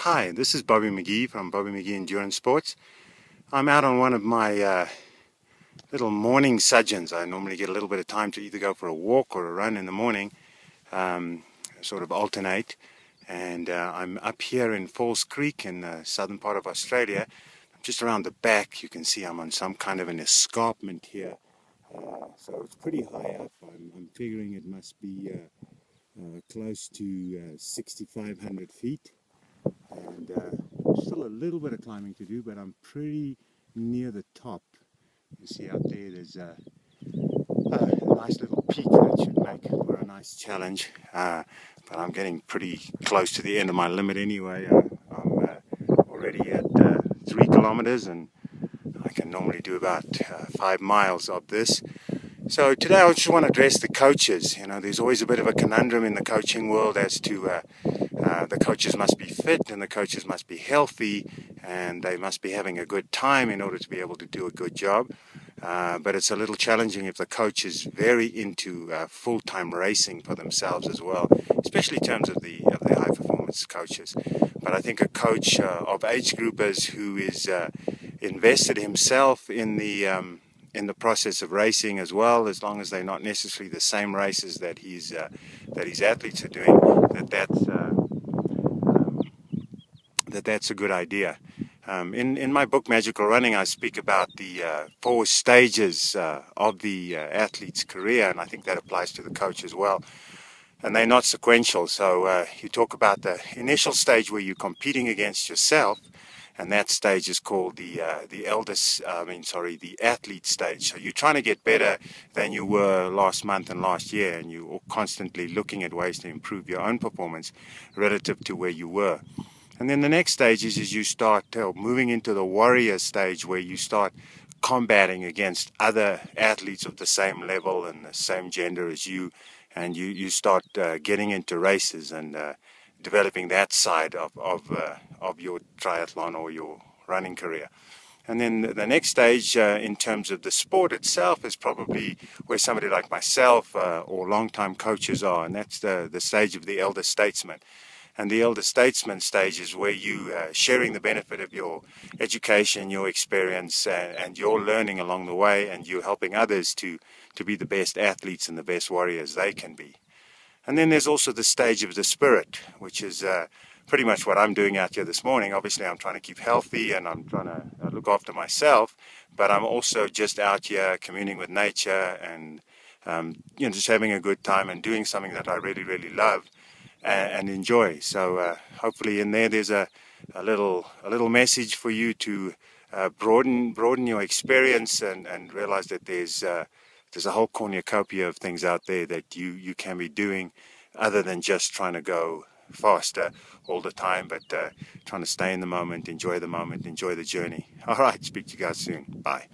Hi, this is Bobby McGee from Bobby McGee Endurance Sports. I'm out on one of my little morning sojourns. I normally get a little bit of time to either go for a walk or a run in the morning, sort of alternate. And I'm up here in Falls Creek in the southern part of Australia. Just around the back, you can see I'm on some kind of an escarpment here. So it's pretty high up. I'm figuring it must be close to 6,500 feet. And still a little bit of climbing to do, but I'm pretty near the top. You see out there, there's a nice little peak that should make for a nice challenge. But I'm getting pretty close to the end of my limit anyway. I'm already at 3 kilometers, and I can normally do about 5 miles of this. So today I just want to address the coaches. You know, there's always a bit of a conundrum in the coaching world as to the coaches must be fit and the coaches must be healthy and they must be having a good time in order to be able to do a good job. But it's a little challenging if the coach is very into full-time racing for themselves as well, especially in terms of the high-performance coaches. But I think a coach of age groupers who is invested himself in the process of racing as well, as long as they're not necessarily the same races that his athletes are doing, that's a good idea. In my book Magical Running, I speak about the 4 stages of the athlete's career, and I think that applies to the coach as well. And they're not sequential. So you talk about the initial stage where you're competing against yourself, and that stage is called the athlete stage. So you're trying to get better than you were last month and last year, and you're constantly looking at ways to improve your own performance relative to where you were. And then the next stage is you start moving into the warrior stage, where you start combating against other athletes of the same level and the same gender as you, and you start getting into races and developing that side of your triathlon or your running career. And then the next stage in terms of the sport itself is probably where somebody like myself or long-time coaches are, and that's the stage of the Elder Statesman. And the Elder Statesman stage is where you sharing the benefit of your education, your experience, and your learning along the way, and you're helping others to be the best athletes and the best warriors they can be. And then there's also the stage of the spirit, which is pretty much what I'm doing out here this morning. Obviously, I'm trying to keep healthy and I'm trying to look after myself, but I'm also just out here communing with nature and just having a good time and doing something that I really, really love and enjoy. So hopefully in there's a little message for you to broaden your experience and realize that there's a whole cornucopia of things out there that you can be doing other than just trying to go faster all the time, but trying to stay in the moment, enjoy the journey. All right, speak to you guys soon. Bye.